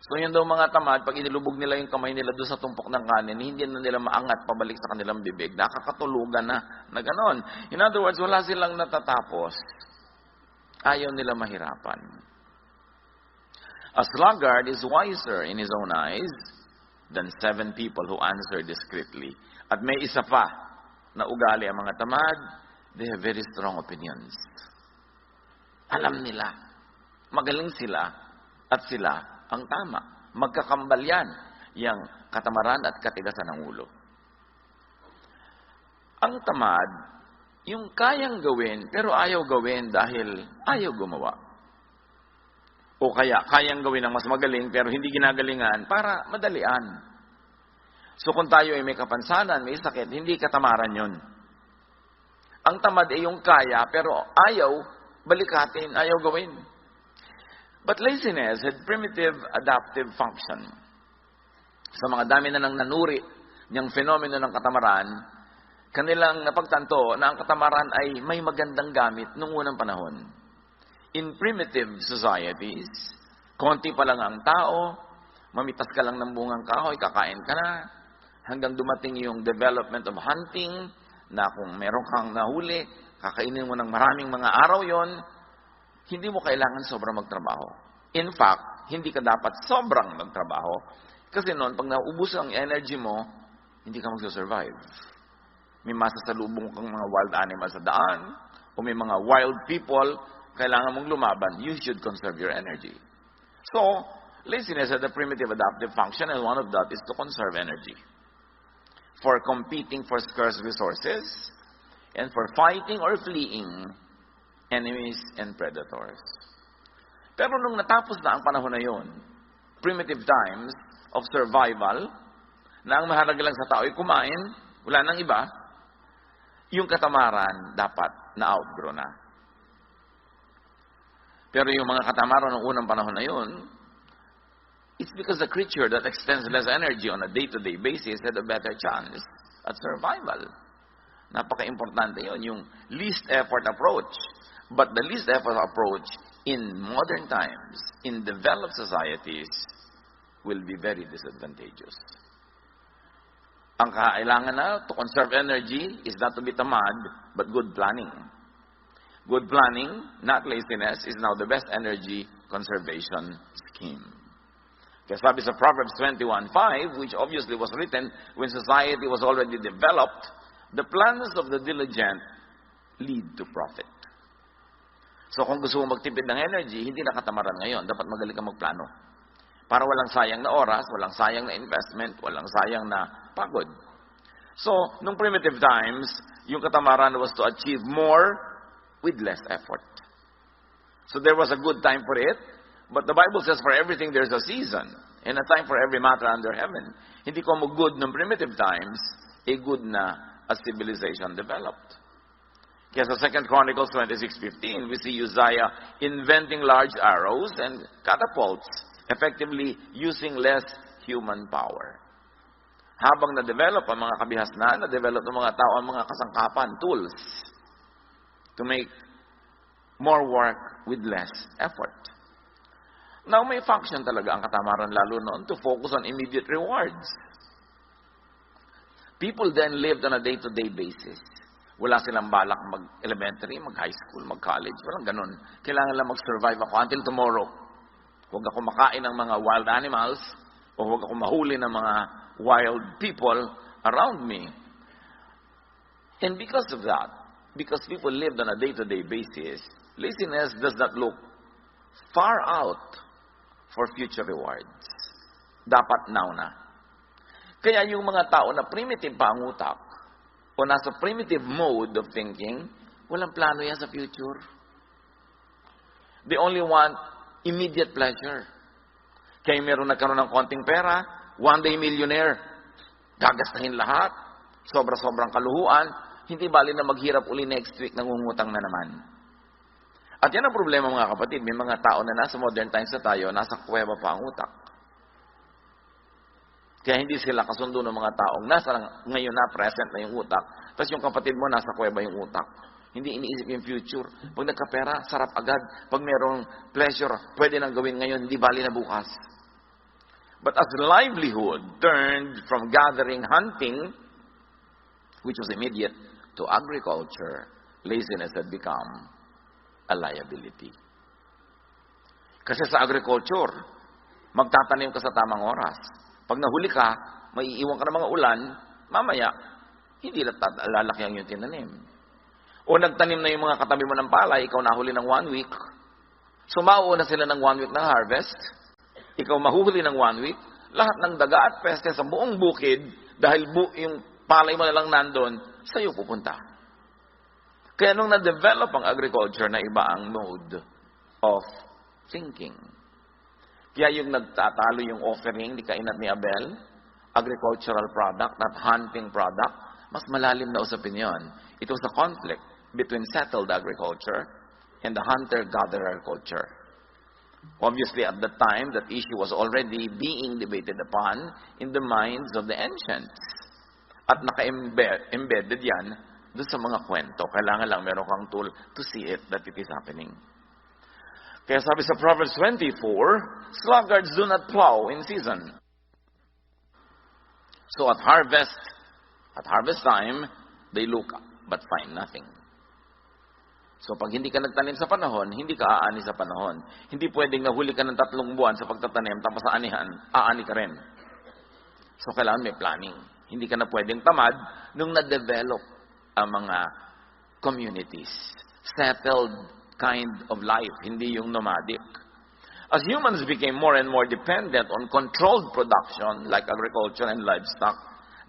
So yun daw mga tamad, pag inilubog nila yung kamay nila doon sa tumpok ng kanin, hindi na nila maangat pabalik sa kanilang bibig. Nakakatulugan na ganon. In other words, wala silang natatapos. Ayaw nila mahirapan. A sluggard is wiser in his own eyes than 7 people who answer discreetly. At may isa pa na ugali ang mga tamad, they have very strong opinions. Alam nila. Magaling sila at sila ang tama. Magkakambal yan, yung katamaran at katigasan ng ulo. Ang tamad, yung kayang gawin, pero ayaw gawin dahil ayaw gumawa. O kaya, kayang gawin ng mas magaling, pero hindi ginagalingan para madalian. So kung tayo ay may kapansanan, may sakit, hindi katamaran yun. Ang tamad ay yung kaya, pero ayaw balikatin, ayaw gawin. But laziness had primitive adaptive function. Sa mga dami na nang nanuri niyang fenomeno ng katamaran, kanilang napagtanto na ang katamaran ay may magandang gamit noong unang panahon. In primitive societies, konti pa lang ang tao, mamitas ka lang ng bungang kahoy, kakain ka na, hanggang dumating yung development of hunting, na kung meron kang nahuli, kakainin mo ng maraming mga araw yon, hindi mo kailangan sobrang magtrabaho. In fact, hindi ka dapat sobrang magtrabaho. Kasi noon, pag naubos ang energy mo, hindi ka mag-survive. May masasalubong kang mga wild animals sa daan, o may mga wild people, kailangan mong lumaban. You should conserve your energy. So, laziness has a primitive adaptive function, and one of that is to conserve energy. For competing for scarce resources, and for fighting or fleeing enemies and predators. Pero nung natapos na ang panahon na yun, primitive times of survival, na ang mahalaga lang sa tao ay kumain, wala nang iba, yung katamaran dapat na-outgrow na. Pero yung mga katamaran ng unang panahon na yun, it's because the creature that extends less energy on a day-to-day basis had a better chance at survival. Napaka-importante yun, yung least effort approach. But the least effort approach in modern times, in developed societies, will be very disadvantageous. Ang kailangan na to conserve energy is not to be tamad, but good planning. Good planning, not laziness, is now the best energy conservation scheme. Kaya sabi sa Proverbs 21:5, which obviously was written when society was already developed, the plans of the diligent lead to profit. So kung gusto mo magtipid ng energy, hindi na katamaran ngayon. Dapat magaling kang magplano. Para walang sayang na oras, walang sayang na investment, walang sayang na pagod. So, nung primitive times, yung katamaran was to achieve more with less effort. So there was a good time for it, but the Bible says for everything there's a season, and a time for every matter under heaven. Hindi ko mo good nung primitive times, good na as civilization developed. Kaya sa 2 Chronicles 26:15, we see Uzziah inventing large arrows and catapults, effectively using less human power. Habang na-develop ang mga kabihasnan, na-develop ng mga tao ang mga kasangkapan, tools, to make more work with less effort. Now, may function talaga ang katamaran lalo noon to focus on immediate rewards. People then lived on a day-to-day basis. Wala silang balak mag-elementary, mag-high school, mag-college. Walang ganun. Kailangan lang mag-survive ako until tomorrow. Huwag ako makain ng mga wild animals o huwag ako mahuli ng mga wild people around me. And because of that, because people lived on a day-to-day basis, laziness does not look far out for future rewards. Dapat now na. Kaya yung mga tao na primitive pa ang utak, o nasa primitive mode of thinking, walang plano yan sa future. They only want immediate pleasure. Kaya meron nagkaroon ng konting pera, one day millionaire, gagastahin lahat, sobra-sobrang kaluhuan, hindi bali na maghirap uli next week, nangungutang na naman. At yan ang problema mga kapatid, may mga tao na nasa modern times na tayo, nasa kuweba pa ang utak. Kaya hindi sila kasundo ng mga taong nasa ngayon na present na yung utak. Tapos yung kapatid mo nasa kuweba yung utak. Hindi iniisip yung future. Pag nagkapera, sarap agad. Pag merong pleasure, pwede nang gawin ngayon, hindi bali na bukas. But as livelihood turned from gathering, hunting, which was immediate, to agriculture, laziness had become a liability. Kasi sa agriculture, magtatanim ka sa tamang oras. Pag nahuli ka, maiiwan ka ng mga ulan, mamaya, hindi lalaki ang yung tinanim. O nagtanim na yung mga katabi mo ng palay, ikaw nahuli ng 1 week. So mauuna sila ng 1 week ng harvest, ikaw mahuhuli ng 1 week, lahat ng daga at peste sa buong bukid, dahil yung palay mo na lang nandun, sa'yo pupunta. Kaya nung na-develop ang agriculture na iba ang mode of thinking. Kaya yung nagtatalo yung offering ni Cain at ni Abel, agricultural product, not hunting product, mas malalim na usapin yun. It was a conflict between settled agriculture and the hunter-gatherer culture. Obviously, at the time, that issue was already being debated upon in the minds of the ancients. At naka-embedded yan doon sa mga kwento. Kailangan lang meron kang tool to see it, that it is happening. Kaya sabi sa Proverbs 24, sluggards do not plow in season. So at harvest time, they look but find nothing. So pag hindi ka nagtanim sa panahon, hindi ka aani sa panahon. Hindi pwedeng nahuli ka ng 3 buwan sa pagtatanim, tapos sa anihan, aani ka rin. So kailangan may planning. Hindi ka na pwedeng tamad nung na-develop ang mga communities. Settled kind of life, hindi yung nomadic. As humans became more and more dependent on controlled production like agriculture and livestock,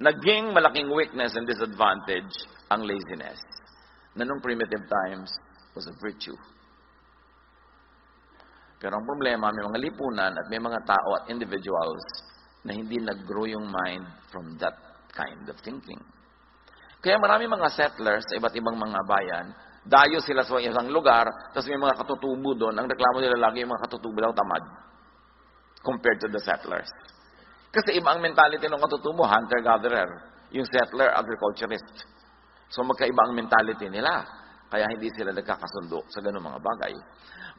naging malaking weakness and disadvantage ang laziness. Na nung primitive times was a virtue. Pero ang problema, may mga lipunan at may mga tao at individuals na hindi nag-grow yung mind from that kind of thinking. Kaya marami mga settlers sa iba't ibang mga bayan, dayo sila sa isang lugar, tapos may mga katutubo doon. Ang reklamo nila lagi yung mga katutubo daw tamad compared to the settlers. Kasi iba ang mentality ng katutubo, hunter-gatherer. Yung settler, agriculturist. So magkaiba ang mentality nila. Kaya hindi sila nagkakasundo sa ganung mga bagay.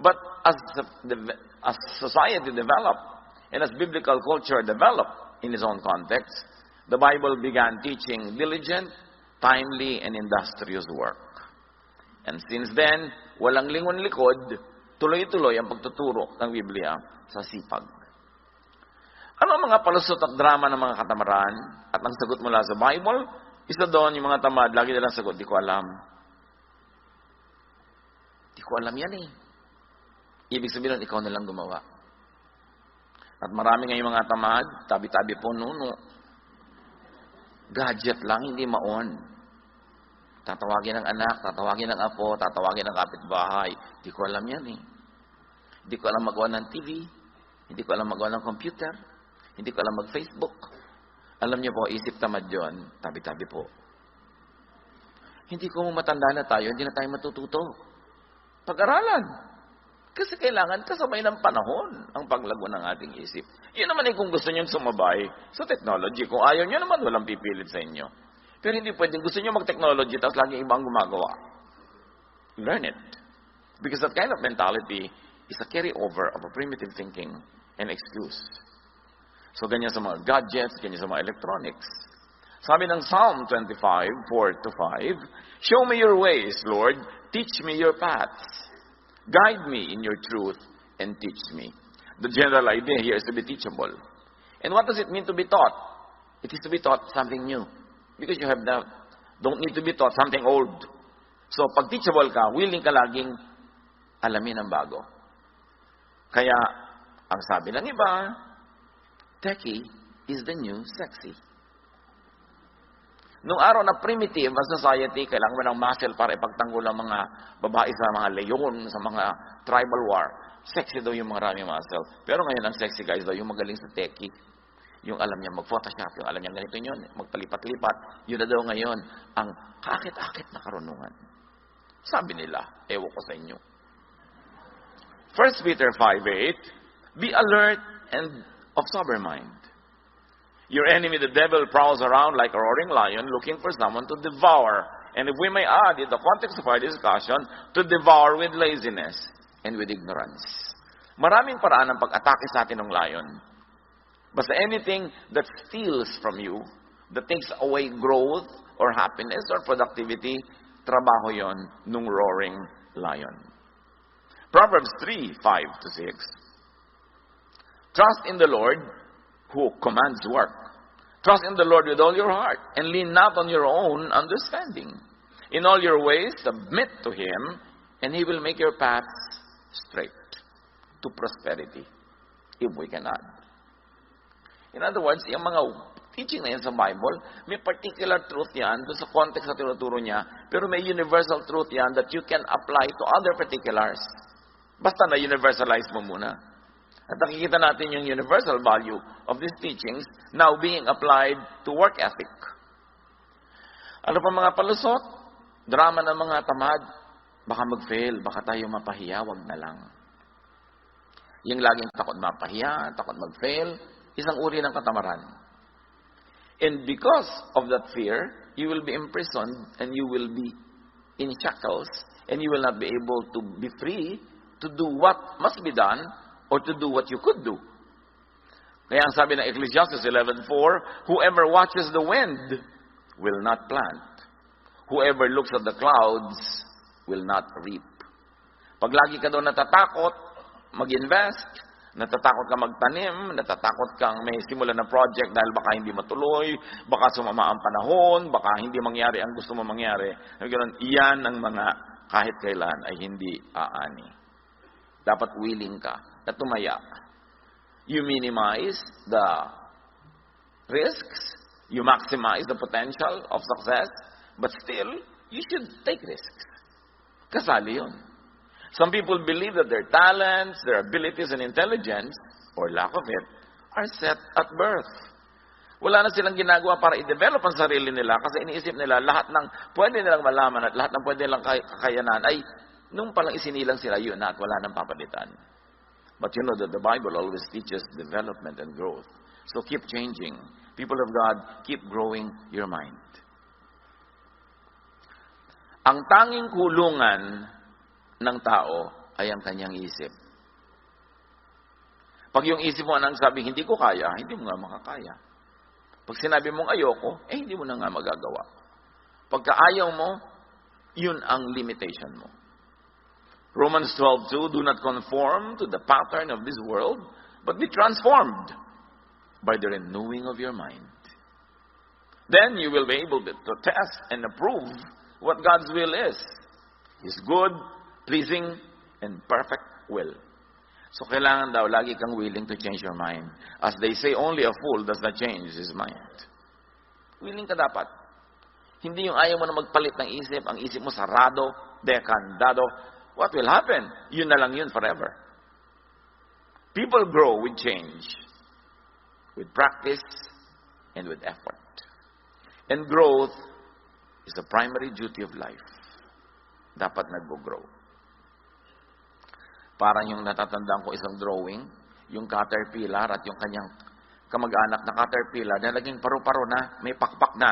But as society developed, and as biblical culture developed in its own context, the Bible began teaching diligent, timely, and industrious work. And since then, walang lingon-likod, tuloy-tuloy ang pagtuturo ng Biblia sa sipag. Ano ang mga palusot at drama ng mga katamaran? At ang sagot mula sa Bible, isa doon yung mga tamad, lagi nilang sagot, di ko alam. Di ko alam yan eh. Ibig sabihin, ikaw na lang gumawa. At marami ngayong mga tamad, tabi-tabi po nuno. Gadget lang, hindi ma-on. Tatawagin ng anak, tatawagin ng apo, tatawagin ng kapitbahay. Di ko alam yan eh. Hindi ko alam magawa ng TV. Hindi ko alam magawa ng computer. Hindi ko alam mag-Facebook. Alam niyo po, isip tamad yun, tabi-tabi po. Hindi ko matanda na tayo, hindi na tayo matututo. Pag-aralan. Kasi kailangan kasabay ng panahon ang paglago ng ating isip. Yun naman kung gusto nyo sumabay sa technology. Kung ayaw nyo naman, walang pipilit sa inyo. Pero hindi pwedeng gusto nyo mag-technology tapos lagi ibang gumagawa. Learn it. Because that kind of mentality is a carry-over of a primitive thinking and excuse. So ganyan sa mga gadgets, ganyan sa mga electronics. Sabi ng Psalm 25, 4-5, show me your ways, Lord. Teach me your paths. Guide me in your truth and teach me. The general idea here is to be teachable. And what does it mean to be taught? It is to be taught something new. Because you don't need to be taught something old. So, pag teachable ka, willing ka laging alamin ang bago. Kaya, ang sabi ng iba, techie is the new sexy. Noong araw na primitive ang society, kailangan mo ng muscle para ipagtanggol ang mga babae sa mga leyon, sa mga tribal war. Sexy daw yung maraming muscle. Pero ngayon, ang sexy guys daw, yung magaling sa techie. Yung alam niya mag-photoshop, yung alam niya ganito yun, magpalipat-lipat. Yun na daw ngayon, ang kakit-akit na karunungan. Sabi nila, ewan ko sa inyo. 1 Peter 5:8, be alert and of sober mind. Your enemy, the devil, prowls around like a roaring lion looking for someone to devour. And if we may add, in the context of our discussion, to devour with laziness and with ignorance. Maraming paraan ng pag-atake sa atin ng lion. Basta anything that steals from you, that takes away growth or happiness or productivity, trabaho yon nung roaring lion. Proverbs 3:5-6. Trust in the Lord who commands work. Trust in the Lord with all your heart and lean not on your own understanding. In all your ways, submit to Him and He will make your paths straight to prosperity, if we can add. In other words, yung mga teaching na yan sa Bible, may particular truth yan doon sa context na tinuturo niya, pero may universal truth yan that you can apply to other particulars. Basta na-universalize mo muna. At nakikita natin yung universal value of these teachings now being applied to work ethic. Ano pa mga palusot? Drama ng mga tamad. Baka mag-fail, baka tayo mapahiya, wag na lang. Yung laging takot mapahiya, takot mag-fail, isang uri ng katamaran. And because of that fear, you will be imprisoned and you will be in shackles and you will not be able to be free to do what must be done or to do what you could do. Kaya ang sabi ng Ecclesiastes 11:4, whoever watches the wind will not plant. Whoever looks at the clouds will not reap. Pag lagi ka daw natatakot mag-invest, natatakot ka magtanim, natatakot kang may simulan na project dahil baka hindi matuloy, baka sumama ang panahon, baka hindi mangyari ang gusto mo mangyari. Iyan ang mga kahit kailan ay hindi aani. Dapat willing ka na tumaya. You minimize the risks, you maximize the potential of success, but still, you should take risks. Kasali yun. Some people believe that their talents, their abilities and intelligence, or lack of it, are set at birth. Wala na silang ginagawa para i-develop ang sarili nila kasi iniisip nila lahat ng pwede nilang malaman at lahat ng pwede nilang kakayanan ay nung palang isinilang sila yun na at wala nang papalitan. But you know that the Bible always teaches development and growth. So keep changing. People of God, keep growing your mind. Ang tanging kulungan ng tao ay ang kanyang isip. Pag yung isip mo nang sabi, hindi ko kaya, hindi mo nga makakaya. Pag sinabi mong ayoko, hindi mo na nga magagawa. Pagka ayaw mo, yun ang limitation mo. Romans 12:2, do not conform to the pattern of this world, but be transformed by the renewing of your mind. Then you will be able to test and approve what God's will is. His good, pleasing, and perfect will. So kailangan daw, lagi kang willing to change your mind. As they say, only a fool does not change his mind. Willing ka dapat. Hindi yung ayaw mo na magpalit ng isip, ang isip mo sarado, dekandado. What will happen? Yun na lang yun forever. People grow with change, with practice, and with effort. And growth is a primary duty of life. Dapat nag-grow. Parang yung natatandaan ko isang drawing, yung caterpillar at yung kanyang kamag-anak na caterpillar na naging paru-paro na, may pakpak na.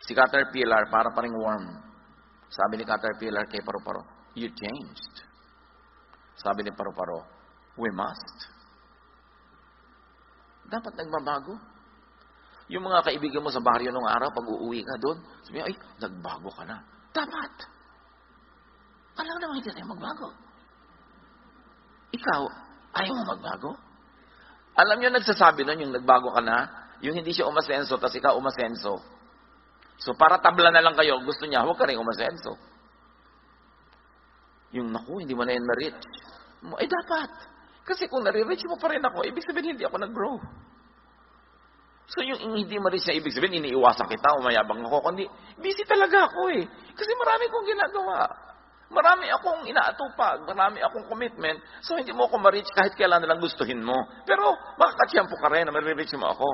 Si caterpillar para paring worm. Sabi ni caterpillar kay paru-paro, you changed. Sabi ni paru-paro, we must. Dapat nagbabago. Yung mga kaibigan mo sa baryo nung araw, pag uuwi ka doon, sabi ay, nagbago ka na. Dapat. Alam naman hindi tayo magbago. Ikaw, ayaw mo magbago? Alam niyo nagsasabi nun, yung nagbago ka na, yung hindi siya umasenso, tas ikaw umasenso. So, para tabla na lang kayo, gusto niya, huwag ka rin umasenso. Yung, naku, hindi mo na yan ma-reach. Dapat. Kasi kung nare-reach mo pa rin ako, ibig sabihin, hindi ako nag-grow. So, yung hindi ma-reach na ibig sabihin, iniiwasan kita, umayabang ako, kundi, busy talaga ako eh. Kasi marami kong ginagawa. Marami akong inaatupag, marami akong commitment, so hindi mo ako ma-reach kahit kailan na lang gustuhin mo. Pero, makakatsyempo ka rin na ma-reach mo ako.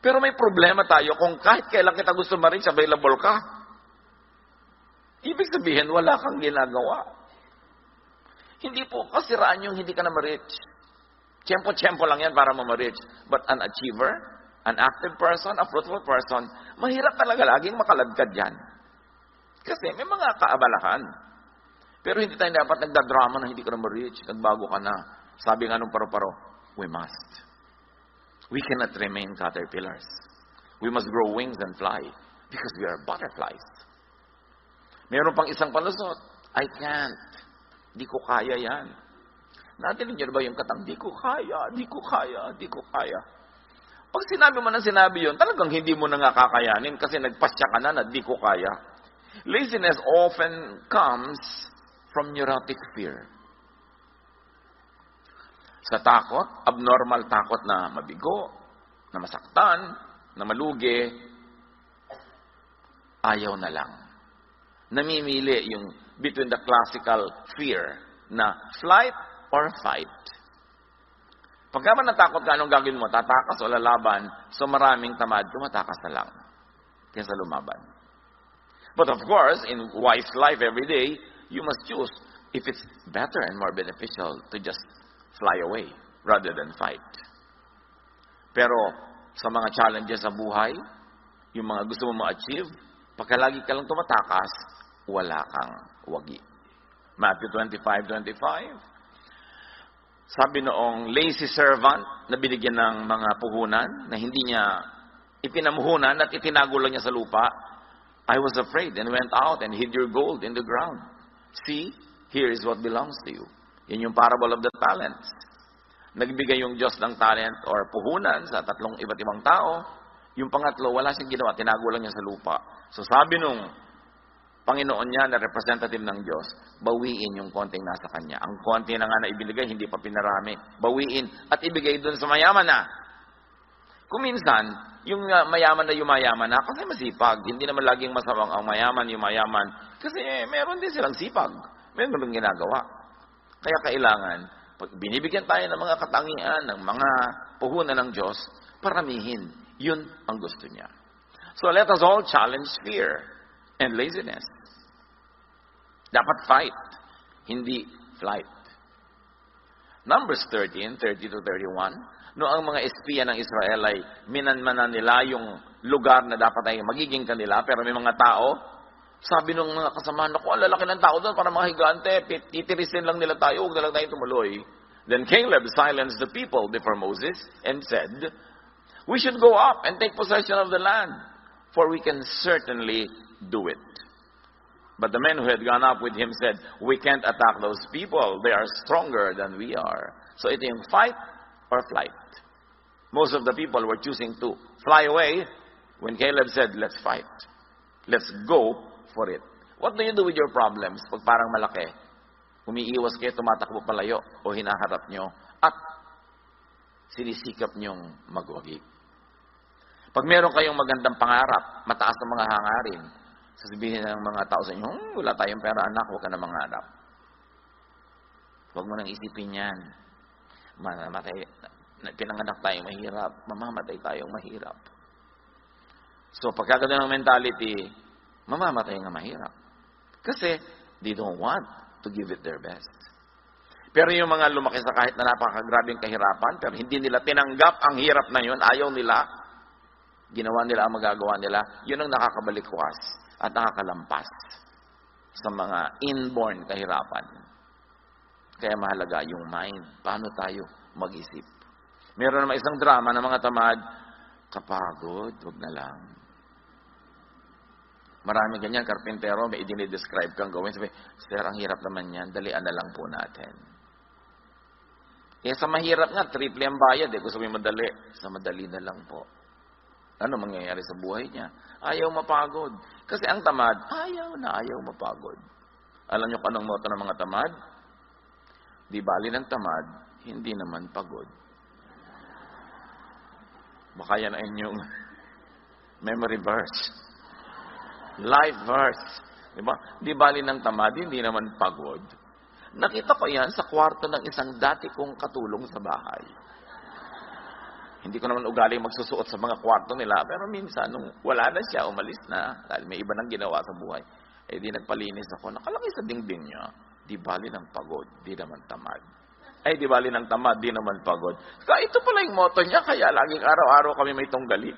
Pero may problema tayo kung kahit kailan kita gusto ma-reach, available ka. Ibig sabihin, wala kang ginagawa. Hindi po kasiraan yung hindi ka na ma-reach. Tiyempo-tiyempo lang yan para mo ma-reach. But an achiever, an active person, a fruitful person, mahirap talaga laging makaladkad yan. Kasi may mga kaabalahan. Pero hindi tayo dapat nagdadrama na hindi ka na ma-reach, nagbago ka na. Sabi nga nung paru-paro, we must. We cannot remain caterpillars. We must grow wings and fly because we are butterflies. Meron pang isang palusot. I can't. Di ko kaya yan. Natin niyo ba yung katang, di ko kaya, di ko kaya, di ko kaya. Pag sinabi mo ng sinabi yun, talagang hindi mo na nga kakayanin kasi nagpasya ka na di ko kaya. Laziness often comes from neurotic fear. Sa takot, abnormal takot na mabigo, na masaktan, na malugi, ayaw na lang. Namimili yung between the classical fear na flight or fight. Pagka man natakot ka, anong gagawin mo? Tatakas o lalaban, so maraming tamad, tumatakas na lang kaysa lumaban. But of course, in wise life every day, you must choose if it's better and more beneficial to just fly away rather than fight. Pero sa mga challenges sa buhay, yung mga gusto mo ma-achieve, pagka lagi ka lang tumatakas, wala kang wagi. Matthew 25:25. Sabi noong lazy servant na binigyan ng mga puhunan na hindi niya ipinamuhunan at itinago lang niya sa lupa, I was afraid and went out and hid your gold in the ground. See, here is what belongs to you. Yan yung parable of the talents. Nagbigay yung Diyos ng talent or puhunan sa tatlong iba't ibang tao. Yung pangatlo, wala siyang ginawa, tinago lang niya sa lupa. So sabi nung Panginoon niya na representative ng Diyos, bawiin yung konting nasa kanya. Ang konti na nga na ibinigay, hindi pa pinarami. Bawiin at ibigay dun sa mayaman na. Kung minsan, yung mayaman na yumayaman na, kasi masipag. Hindi naman laging masamang ang mayaman, yumayaman. Kasi meron din silang sipag. Meron din ginagawa. Kaya kailangan, pag binibigyan tayo ng mga katangian, ng mga puhunan ng Diyos, paramihin. Yun ang gusto niya. So let us all challenge fear and laziness. Dapat fight, hindi flight. Numbers 13:30-31, no ang mga espiya ng Israel ay minanmanan nila yung lugar na dapat ay magiging kanila, pero may mga tao, sabi nung mga kasama, naku, ang lalaki ng tao doon para mga higante, titirisin lang nila tayo, huwag na lang tayo tumuloy. Then Caleb silenced the people before Moses and said, we should go up and take possession of the land, for we can certainly do it. But the men who had gone up with him said, we can't attack those people. They are stronger than we are. So ito yung fight or flight. Most of the people were choosing to fly away when Caleb said, let's fight. Let's go for it. What do you do with your problems pag parang malaki? Umiiwas kayo, tumatakbo palayo o hinaharap nyo at sinisikap nyong magwagi. Pag meron kayong magandang pangarap, mataas na mga hangarin, sasabihin ng mga tao sa inyo, wala tayong pera anak, huwag ka na mangarap. Huwag mo nang isipin yan. Pinanganak tayong mahirap, mamamatay tayong mahirap. So pagkagano ng mentality, mamamatay nga mahirap. Kasi they don't want to give it their best. Pero yung mga lumaki sa kahit na napakagrabing kahirapan, pero hindi nila tinanggap ang hirap na yun, ayaw nila, ginawa nila ang magagawa nila, yun ang nakakabalikwas at nakakalampas sa mga inborn kahirapan. Kaya mahalaga yung mind. Paano tayo mag-isip? Meron naman isang drama ng mga tamad, kapagod, wag na lang. Marami ganyan, karpintero, may idinidescribe kang gawin. Sabi, sir, ang hirap naman yan, dalian na lang po natin. Sa mahirap nga, triple ang bayad. Gusto mo madali. Sa madali na lang po. Ano mangyayari sa buhay niya? Ayaw mapagod. Kasi ang tamad, ayaw mapagod. Alam niyo kung anong motto ng mga tamad? Di bali ng tamad, hindi naman pagod. Baka yan ang inyong memory verse. Life verse. Diba? Di bali ng tamad, hindi naman pagod. Nakita ko yan sa kwarto ng isang dati kong katulong sa bahay. Hindi ko naman ugali magsusuot sa mga kwarto nila, pero minsan, nung wala na siya, umalis na, dahil may iba nang ginawa sa buhay, di nagpalinis ako, nakalagay sa dingding niya, di bali ng pagod, di naman tamad. Di bali ng tamad, di naman pagod. Kaya ito pala yung motto niya, kaya laging araw-araw kami may tunggali.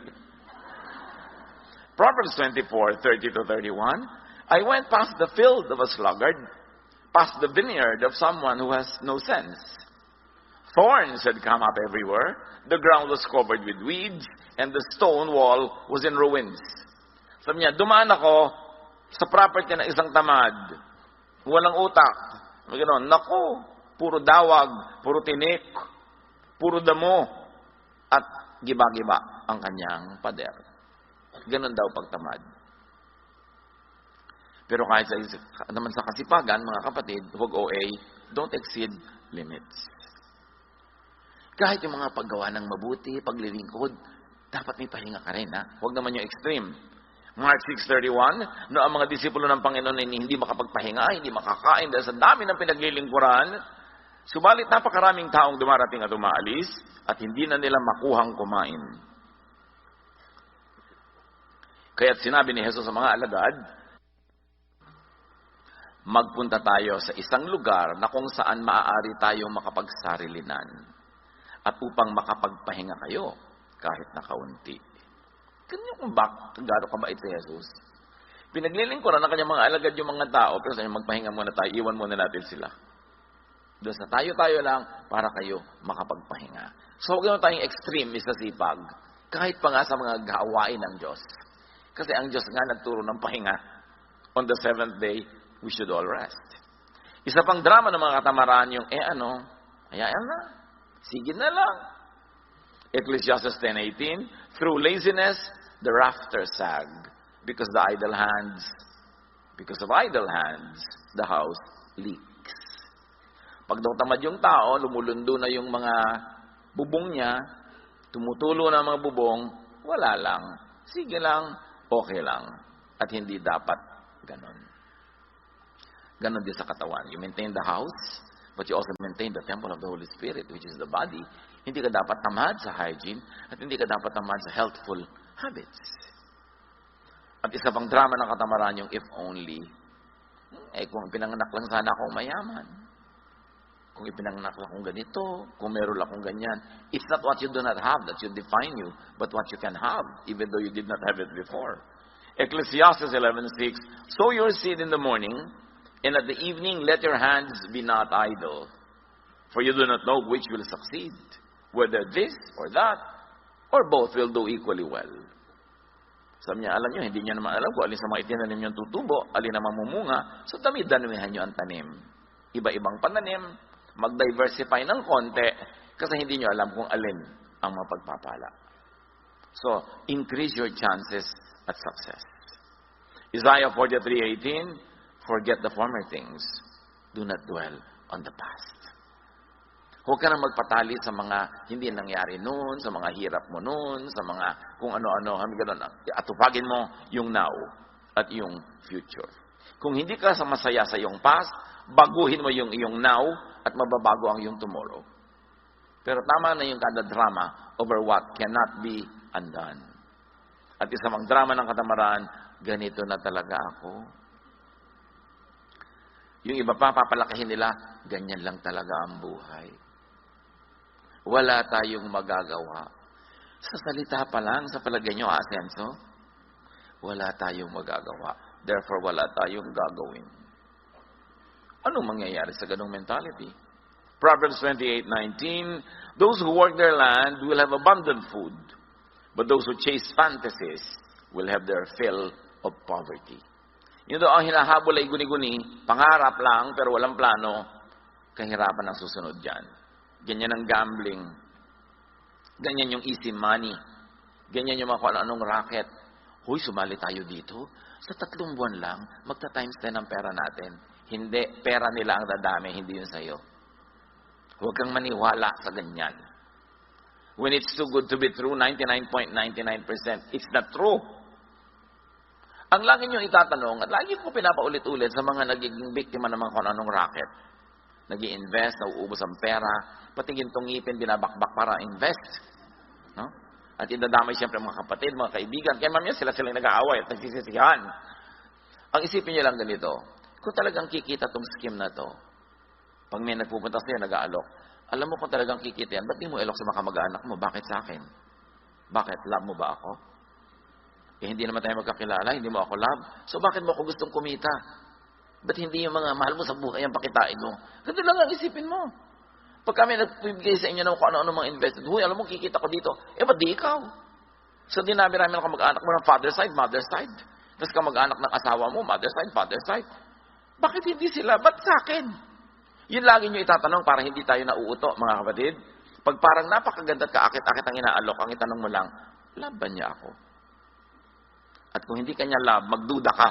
Proverbs 24:30-31, I went past the field of a sluggard, past the vineyard of someone who has no sense. Thorns had come up everywhere. The ground was covered with weeds, and the stone wall was in ruins. Sabi niya, dumaan ako sa property ng isang tamad. Walang utak. Gano'n, naku, puro dawag, puro tinik, puro damo, at giba-giba ang kanyang pader. Ganon daw pagtamad. Pero kahit naman sa kasipagan, mga kapatid, huwag OA, don't exceed limits. Kahit yung mga paggawa ng mabuti, paglilingkod, dapat may pahinga ka rin, ha? Huwag naman yung extreme. Mark 6:31, no ang mga disipulo ng Panginoon ay hindi makapagpahinga, hindi makakain dahil sa dami ng pinaglilingkuran, subalit napakaraming taong dumarating at umaalis at hindi na nila makuhang kumain. Kaya't sinabi ni Jesus sa mga alagad, magpunta tayo sa isang lugar na kung saan maaari tayong makapagsarilinan at upang makapagpahinga kayo kahit na kaunti. Ganyan kung gano'n kabait si Jesus. Pinaglilingkuran ng kanyang mga alagad yung mga tao, pero sabi, magpahinga muna tayo, iwan muna natin sila. Doon sa tayo-tayo lang para kayo makapagpahinga. So, huwag naman tayong extreme sa sipag, kahit pa nga sa mga gawain ng Diyos. Kasi ang Diyos nga nagturo ng pahinga. On the seventh day, we should all rest. Isa pang drama ng mga katamaran yung, hayaan na. Sige na lang. Ecclesiastes 10:18, through laziness, the rafters sag. Because of idle hands, the house leaks. Pag daw tamad yung tao, lumulundo na yung mga bubong niya, tumutulo na mga bubong, wala lang. Sige lang, okay lang. At hindi dapat ganon. Ganon din sa katawan. You maintain the house, but you also maintain the temple of the Holy Spirit, which is the body. Hindi ka dapat tamad sa hygiene, at hindi ka dapat tamad sa healthful habits. At isa pang drama ng katamaran yung if only. Kung pinanganak lang sana akong mayaman. Kung ipinanganak lang akong ganito, kung meron akong ganyan. It's not what you do not have that should define you, but what you can have, even though you did not have it before. Ecclesiastes 11:6, sow your seed in the morning, and at the evening let your hands be not idle. For you do not know which will succeed, whether this or that, or both will do equally well. Sabi niya, alam niyo, hindi niya naman alam kung alin sa mga itinanim niyong tutubo, alin na mamumunga, so dami-damihan niyo ang tanim. Iba-ibang pananim, mag-diversify ng konti, kasi hindi niyo alam kung alin ang mapagpapala. So, increase your chances at success. Isaiah 43:18, forget the former things, do not dwell on the past. Huwag ka na magpatali sa mga hindi nangyari noon, sa mga hirap mo noon, sa mga kung ano-ano, atupagin mo yung now at yung future. Kung hindi ka masaya sa iyong past, baguhin mo yung iyong now at mababago ang iyong tomorrow. Pero tama na yung kada drama over what cannot be undone. At isa mang drama ng katamaran, ganito na talaga ako. Yung iba pa, papalakihin nila, ganyan lang talaga ang buhay. Wala tayong magagawa. Sa salita pa lang, sa palagay nyo, asenso, wala tayong magagawa. Therefore, wala tayong gagawin. Anong mangyayari sa ganong mentality? Proverbs 28:19, those who work their land will have abundant food, but those who chase fantasies will have their fill of poverty. Yun daw ang hinahabol ay guni-guni, pangarap lang, pero walang plano, kahirapan ang susunod dyan. Ganyan ang gambling. Ganyan yung easy money. Ganyan yung mga kung anong racket. Huy, sumali tayo dito. Sa 3 buwan lang, magta-times 10 ang pera natin. Hindi, pera nila ang dadami, hindi yun sa'yo. Huwag kang maniwala sa ganyan. When it's too good to be true, 99.99%, it's not true. Ang lagi nyo itatanong, at lagi ko pinapaulit-ulit sa mga nagiging biktima ng mga kung anong racket. Nag-i-invest, nauubos ang pera, pati gintong ngipin, binabakbak para invest. No? At indadamay siyempre mga kapatid, mga kaibigan. Kaya mamaya sila nag-aaway at nagsisisihan. Ang isipin niyo lang ganito, kung talagang kikita tong scheme na to, pag may nagpupunta sa'yo, nag-aalok, alam mo kung talagang kikita yan, ba't di mo ilok sa mga kamag-anak mo? Bakit sa akin? Bakit? Love mo ba ako? Hindi naman tayo magkakilala, hindi mo ako love. So bakit mo ako gustong kumita? Ba't hindi yung mga mahal mo sa buhay ang pakitain mo? Ganito lang ang isipin mo. Pag kami nagbibigay sa inyo ng kung ano-ano mga investment, huy, alam mo, kikita ko dito. Ba't di ikaw? So, dinami-rami ng kamag-anak mo ng father side, mother side. Tapos kamag-anak ng asawa mo, mother side, father side. Bakit hindi sila? Ba't sa akin? Yun lagi nyo itatanong para hindi tayo nauuto, mga kapatid. Pag parang napakaganda at kaakit-akit ang inaalok, ang itanong mo lang, love ba niya ako? At kung hindi kanya love, magduda ka.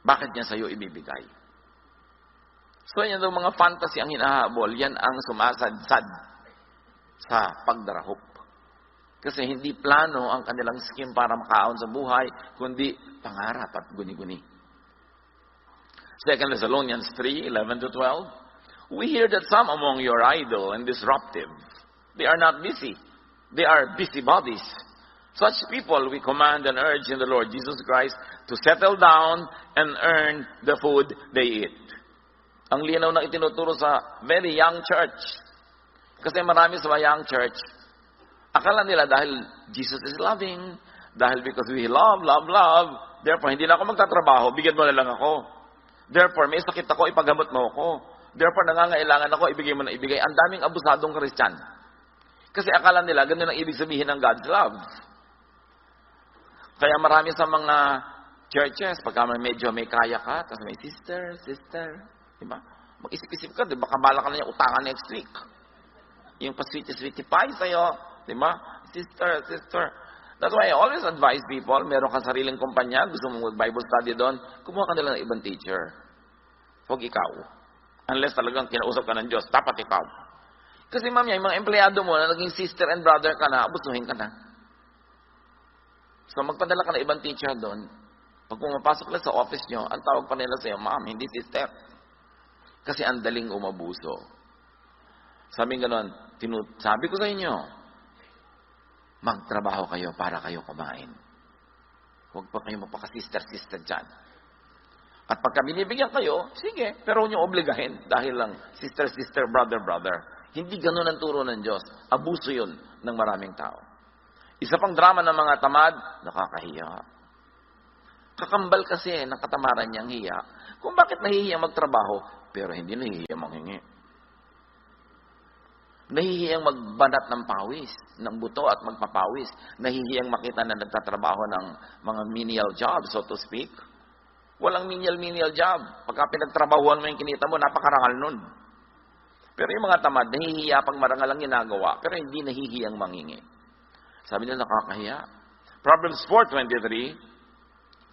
Bakit niya sa'yo ibibigay? So, yan daw mga fantasy ang hinahabol, yan ang sumasadsad sa pagdarahop. Kasi hindi plano ang kanilang scheme para makaon sa buhay, kundi pangarap at guni-guni. 2 Thessalonians 3:11-12. We hear that some among you are idle and disruptive. They are not busy. They are busybodies. Such people we command and urge in the Lord Jesus Christ to settle down and earn the food they eat. Ang linaw na itinuturo sa very young church. Kasi marami sa young church, akala nila dahil Jesus is loving, dahil because we love, therefore hindi na ako magtatrabaho, bigyan mo na lang ako. Therefore, may sakit ako, ipagamot mo ako. Therefore, nangangailangan ako, ibigay mo na ibigay. Ang daming abusadong Christian. Kasi akala nila, ganun ang ibig sabihin ng God's love. Kaya marami sa mga churches, pagka medyo may kaya ka, tapos may sister, diba? Mag-isip-isip ka, diba? Kabala ka na yung utangan next week. Yung pa-sweetie pie sa'yo, diba? Sister. That's why I always advise people, meron kang sariling kumpanya, gusto mong mag-Bible study doon, kumuha ka nila ng ibang teacher. Huwag ikaw. Unless talagang kinausap ka ng Diyos, dapat ikaw. Kasi ma'am, yung mga empleyado mo na naging sister and brother ka na, abusuhin ka na. So magpadala ka ng ibang teacher doon. Pag pumapasok lang sa office nyo, ang tawag pa nila sa'yo, ma'am, hindi sister. Kasi ang daling umabuso. Sabi ko sa inyo, magtrabaho kayo para kayo kumain. Huwag pa kayo magpaka-sister dyan. At pagka binibigyan kayo, sige, pero huwag niyo obligahin dahil lang sister, brother. Hindi ganun ang turo ng Diyos. Abuso yun ng maraming tao. Isa pang drama ng mga tamad, nakakahiya. Kakambal kasi ng katamaran niyang hiya. Kung bakit nahihiya magtrabaho, pero hindi nahihiya manghingi. Nahihiyang magbanat ng pawis, ng buto at magpapawis. Nahihiyang makita na nagtatrabaho ng mga menial job, so to speak. Walang menial job. Pagka pinagtrabahuan mo yung kinita mo, napakarangal nun. Pero yung mga tamad, nahihiya pag marangal ang ginagawa, pero hindi nahihiyang mangingi. Sabi nila, nakakahiya. Proverbs 4:23,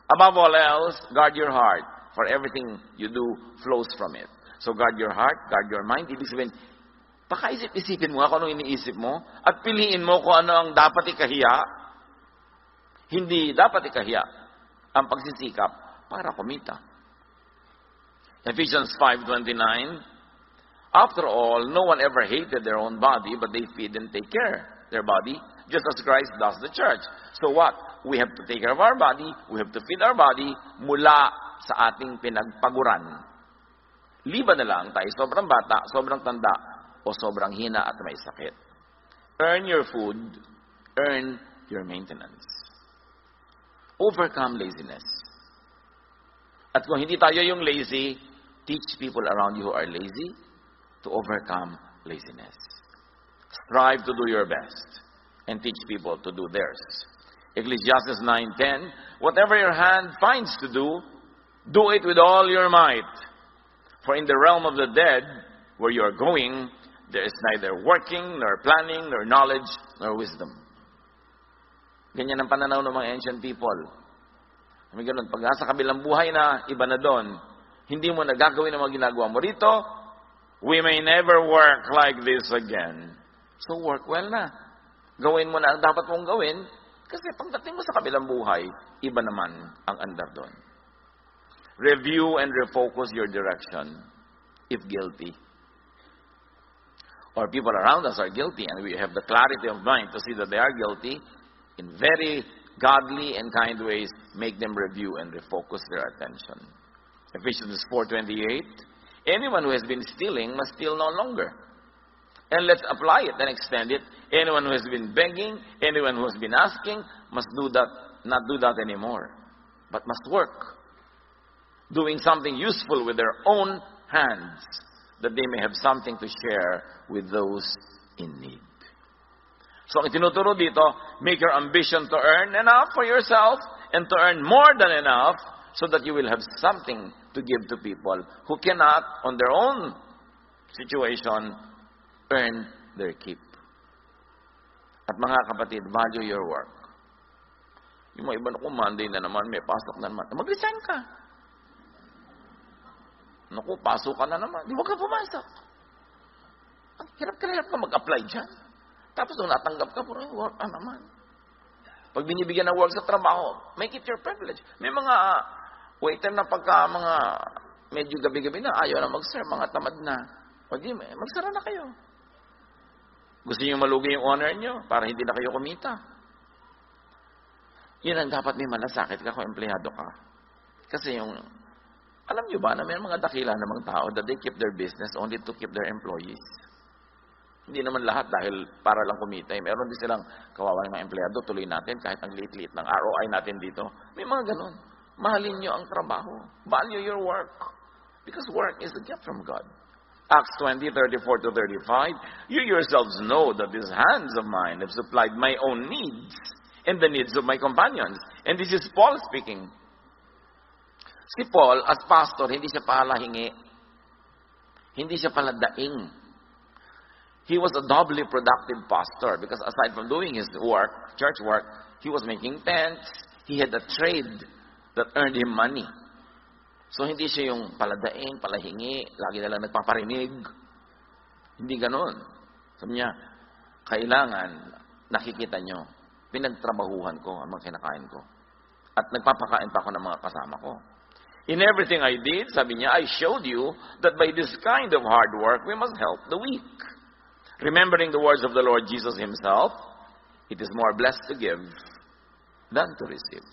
above all else, guard your heart, for everything you do flows from it. So guard your heart, guard your mind. Ibig sabihin, pakaisip-isipin mo kung ano iniisip mo at piliin mo kung ano ang dapat ikahiya. Hindi dapat ikahiya ang pagsisikap para kumita. Ephesians 5:29, after all, no one ever hated their own body, but they feed and take care their body, just as Christ does the church. So what? We have to take care of our body, we have to feed our body mula sa ating pinagpaguran. Liban na lang tayo sobrang bata, sobrang tanda, o sobrang hina at may sakit. Earn your food, earn your maintenance. Overcome laziness. At kung hindi tayo yung lazy, teach people around you who are lazy to overcome laziness. Strive to do your best and teach people to do theirs. Ecclesiastes 9:10, whatever your hand finds to do it with all your might. For in the realm of the dead, where you are going, there is neither working, nor planning, nor knowledge, nor wisdom. Ganyan ang pananaw ng mga ancient people. May ganun, pag nasa kabilang buhay na, iba na doon, hindi mo nagagawin ang mga ginagawa mo rito, we may never work like this again. So work well na. Gawin mo na ang dapat mong gawin, kasi pagdating mo sa kabilang buhay, iba naman ang andar doon. Review and refocus your direction, if guilty. Or people around us are guilty, and we have the clarity of mind to see that they are guilty, in very godly and kind ways, make them review and refocus their attention. Ephesians 4:28, anyone who has been stealing must steal no longer. And let's apply it and extend it. Anyone who has been begging, anyone who has been asking, must not do that anymore, but must work, doing something useful with their own hands, that they may have something to share with those in need. So ang itinuturo dito, make your ambition to earn enough for yourself and to earn more than enough so that you will have something to give to people who cannot, on their own situation, earn their keep. At mga kapatid, value your work. Yung mga iba na Monday na naman, may pasok na naman. Mag-resign ka. Naku, pasok ka na naman. Di, huwag ka pumasok. Ang hirap ka mag-apply dyan. Tapos nung natanggap ka, puro work ka naman. Pag binibigyan ng work sa trabaho, make it your privilege. May mga waiter na pagka mga medyo gabi-gabi na, ayaw na mag-serve, mga tamad na. O di, magsara na kayo. Gusto niyo malugi yung honor niyo para hindi na kayo kumita. Yun ang dapat may malasakit ka kung empleyado ka. Kasi yung, alam niyo ba na may mga dakila namang tao that they keep their business only to keep their employees. Hindi naman lahat dahil para lang kumita. Meron din silang kawawa ng mga empleyado, tuloy natin kahit ang liit-liit ng ROI natin dito. May mga ganun. Mahalin niyo ang trabaho. Value your work. Because work is a gift from God. Acts 20:34-35, you yourselves know that these hands of mine have supplied my own needs and the needs of my companions. And this is Paul speaking. Si Paul, as pastor, hindi siya palahingi. Hindi siya paladaing. He was a doubly productive pastor because aside from doing his work, church work, he was making tents. He had a trade that earned him money. So, hindi siya yung paladaing, palahingi, lagi na lang nagpaparinig. Hindi ganon. Sabi niya, kailangan, nakikita nyo, pinagtrabahuhan ko ang mga kinakain ko. At nagpapakain pa ako ng mga kasama ko. In everything I did, sabi niya, I showed you that by this kind of hard work, we must help the weak. Remembering the words of the Lord Jesus Himself, it is more blessed to give than to receive.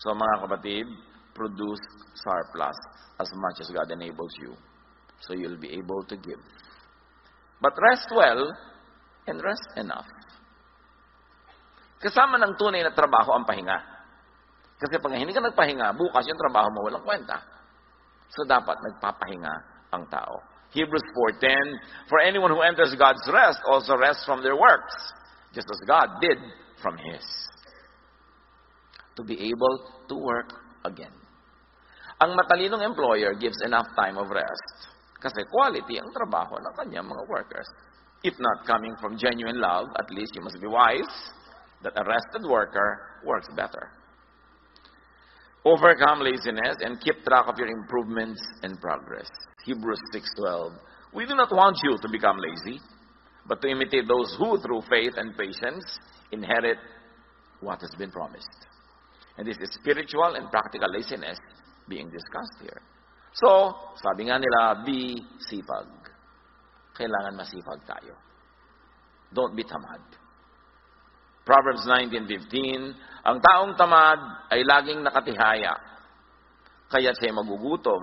So, mga kapatid, produce surplus as much as God enables you. So you'll be able to give. But rest well and rest enough. Kasama ng tunay na trabaho ang pahinga. Kasi pag hindi ka nagpahinga, bukas yung trabaho mo walang kwenta. So dapat nagpapahinga ang tao. Hebrews 4:10, for anyone who enters God's rest also rests from their works, just as God did from His. To be able to work again. Ang matalinong employer gives enough time of rest kasi quality ang trabaho ng kanyang mga workers. If not coming from genuine love, at least you must be wise that a rested worker works better. Overcome laziness and keep track of your improvements and progress. Hebrews 6:12. We do not want you to become lazy, but to imitate those who, through faith and patience, inherit what has been promised. And this is spiritual and practical laziness being discussed here. So, sabi nga nila, be sipag. Kailangan masipag tayo. Don't be tamad. Proverbs 19:15, ang taong tamad ay laging nakatihaya, kaya siya'y magugutom,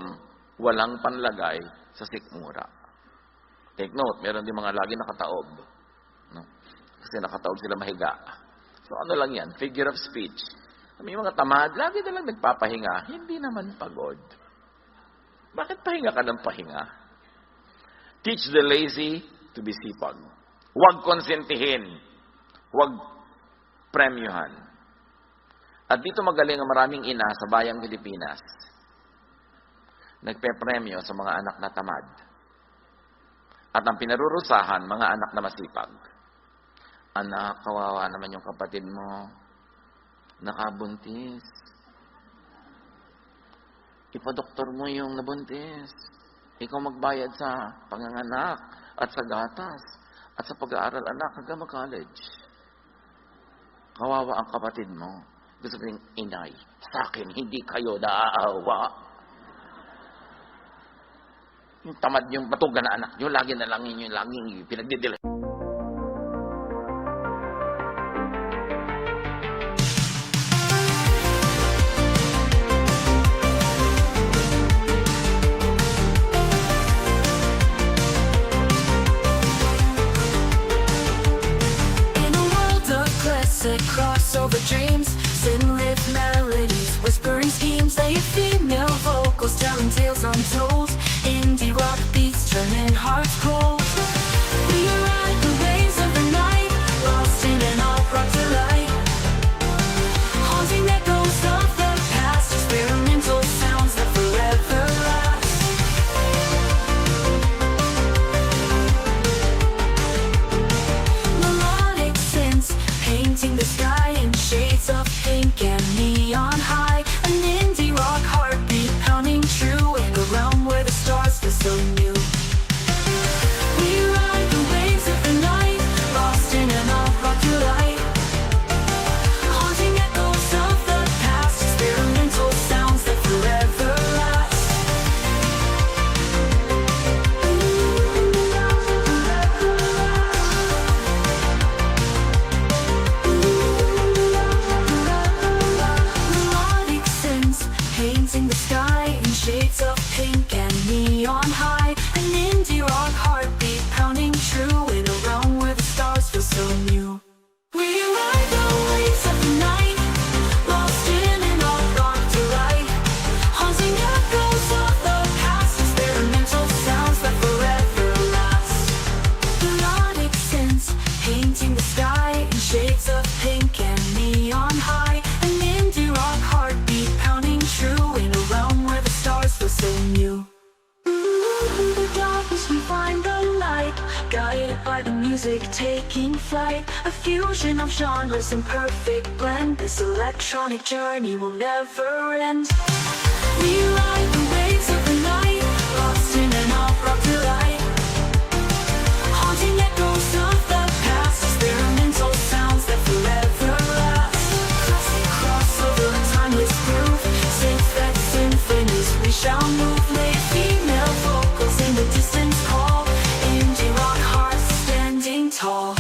walang panlagay sa sikmura. Take note, meron din mga laging nakataob. No? Kasi nakataob sila mahiga. So ano lang yan? Figure of speech. May mga tamad, lagi na lang nagpapahinga, hindi naman pagod. Bakit pahinga ka ng pahinga? Teach the lazy to be sipag. Huwag konsentihin. Huwag premyuhan. At dito magaling ang maraming ina sa bayang Pilipinas. Nagpe-premyo sa mga anak na tamad. At ang pinarurusahan, mga anak na masipag. Anak, kawawa naman yung kapatid mo. Nakabuntis. Ipadoktor mo yung nabuntis. Ikaw magbayad sa panganganak at sa gatas at sa pag-aaral anak hanggang mag-college. Kawawa ang kapatid mo. Gusto ko yung inay. Sa akin, hindi kayo naaawa. Yung tamad yung batugan na anak nyo, lagi na lang yun yung laging pinagdidila. Crossover dreams, sin-lit melodies, whispering schemes, they female vocals telling tales untold, indie rock beats. burning hearts cold. We ride the waves of the night, lost in an all brought to light. Haunting echoes of the past, experimental sounds that forever last. Melodic synths painting the sky in shades of pink and neon high. An indie rock heartbeat pounding true in a realm where the stars feel so new. We ride the waves of the night, lost in an all brought to light. Haunting echoes of the past, experimental sounds that forever last. Melodic synths painting the sky in shades of pink and neon high. An indie rock heartbeat pounding true in a realm where the stars feel so new. We ride the waves of the night, lost in an all brought to light. Haunting echoes of the past, experimental sounds that forever last. Melodic synths painting the sky in shades of pink and neon high. An indie rock heartbeat pounding true in a realm where the stars feel so new. In the darkness we find the light, guided by the music taking flight. A fusion of genres in perfect blend. This electronic journey will never end. We ride the waves of the night, lost in an all brought to light. Haunting echoes of the past, experimental sounds that forever last. Classic crossover, timeless groove, synth that symphonies we shall move. Late female vocals in the distance call, indie rock hearts standing tall.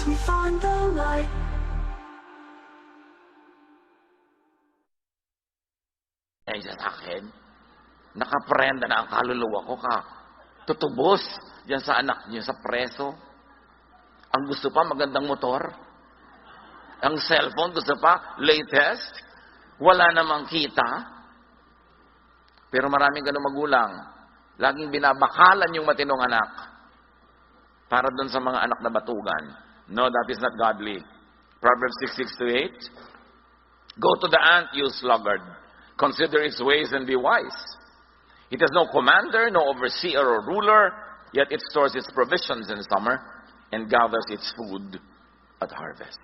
We find the light. Ay, sa akin, nakaprenda na ang kaluluwa ko ka. Tutubos diyan sa anak niyo sa preso. Ang gusto pa, magandang motor. Ang cellphone, gusto pa, latest. Wala namang kita. Pero maraming ganun magulang. Laging binabakalan yung matinong anak. Para doon sa mga anak na batugan. No, that is not godly. Proverbs 6:6-8. Go to the ant, you sluggard. Consider its ways and be wise. It has no commander, no overseer or ruler, yet it stores its provisions in summer and gathers its food at harvest.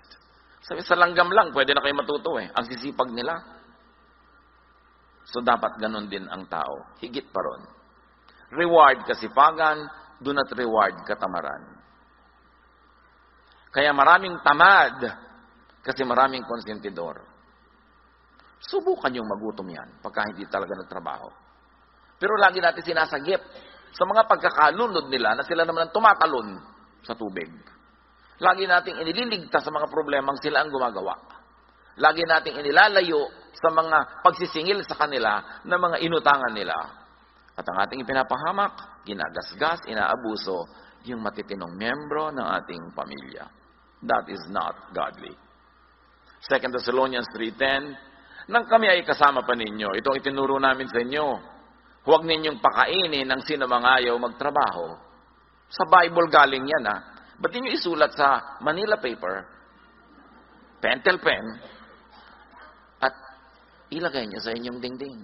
Sabi, sa langgam lang, pwede na kayo matuto eh. Ang sisipag nila. So dapat ganun din ang tao. Higit pa ron. Reward kasipagan, do not reward katamaran. Kaya maraming tamad kasi maraming konsentidor. Subukan yung magutom yan pagka hindi talaga nagtrabaho. Pero lagi natin sinasagip sa mga pagkakalunod nila na sila naman ang tumatalon sa tubig. Lagi nating inililigtas sa mga problemang sila ang gumagawa. Lagi nating inilalayo sa mga pagsisingil sa kanila na mga inutangan nila. At ang ating ipinapahamak, ginagasgas, inaabuso, yung matitinong miyembro ng ating pamilya. That is not godly. 2 Thessalonians 3:10, nang kami ay kasama pa ninyo, ito ang itinuro namin sa inyo, huwag ninyong pakainin ng sino mang ayaw magtrabaho. Sa Bible galing yan ha. Ba't ninyo isulat sa Manila paper, pentel pen, at ilagay nyo sa inyong dingding?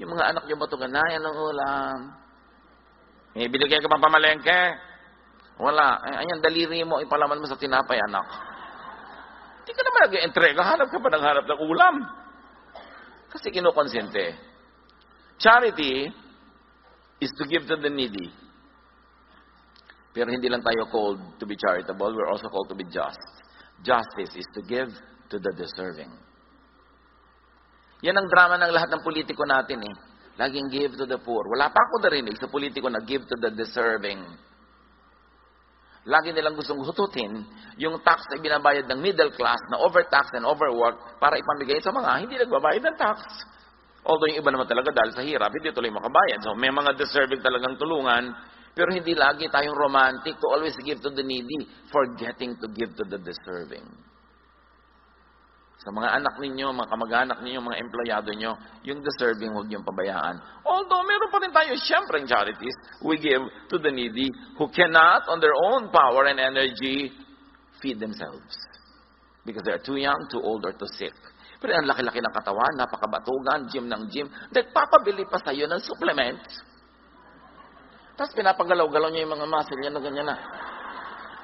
Yung mga anak nyo batugan na, yan ang ulam. Binigyan ka pang pamalengke? Wala. Ayan, daliri mo, ipalaman mo sa tinapay, anak. Hindi ka naman nag-entrega. Hanap ka pa ng hanap ng ulam. Kasi kinukonsente. Charity is to give to the needy. Pero hindi lang tayo called to be charitable, we're also called to be just. Justice is to give to the deserving. Yan ang drama ng lahat ng politiko natin eh. Laging give to the poor. Wala pa ako narinig sa politiko na give to the deserving. Lagi nilang gustong hututin yung tax na binabayad ng middle class na overtax and overwork para ipamigay sa mga hindi nagbabayad ng tax. Although yung iba naman talaga dahil sa hirap, hindi tuloy makabayad. So may mga deserving talagang tulungan, pero hindi lagi tayong romantic to always give to the needy, forgetting to give to the deserving. Sa mga anak ninyo, mga kamag-anak ninyo, mga empleyado nyo, yung deserving huwag niyong pabayaan. Although meron pa rin tayo siyempre charities, we give to the needy who cannot on their own power and energy feed themselves. Because they are too young, too old, or too sick. Pero ang laki-laki ng katawan, napakabatugan, gym ng gym, nagpapabili pa sa'yo ng supplement. Tapos pinapagalaw-galaw niya yung mga muscle niya na ganyan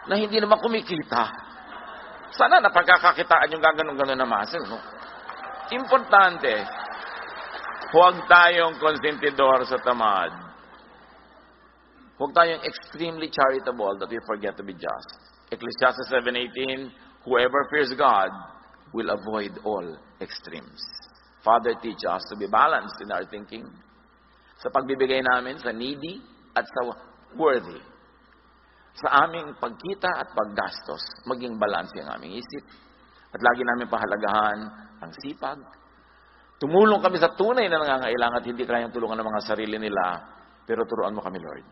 na hindi naman kumikita. Sana napagkakakitaan yung gaganon-ganon na muscle, no? Importante, huwag tayong konsentidor sa tamad. Huwag tayong extremely charitable that we forget to be just. Ecclesiastes 7:18, whoever fears God will avoid all extremes. Father, teach us to be balanced in our thinking. Sa pagbibigay namin sa needy at sa worthy. Sa aming pagkita at paggastos, maging balanse ang aming isip. At lagi namin pahalagahan ang sipag. Tumulong kami sa tunay na nangangailangan at hindi kayang tulungan ng mga sarili nila, pero turuan mo kami, Lord.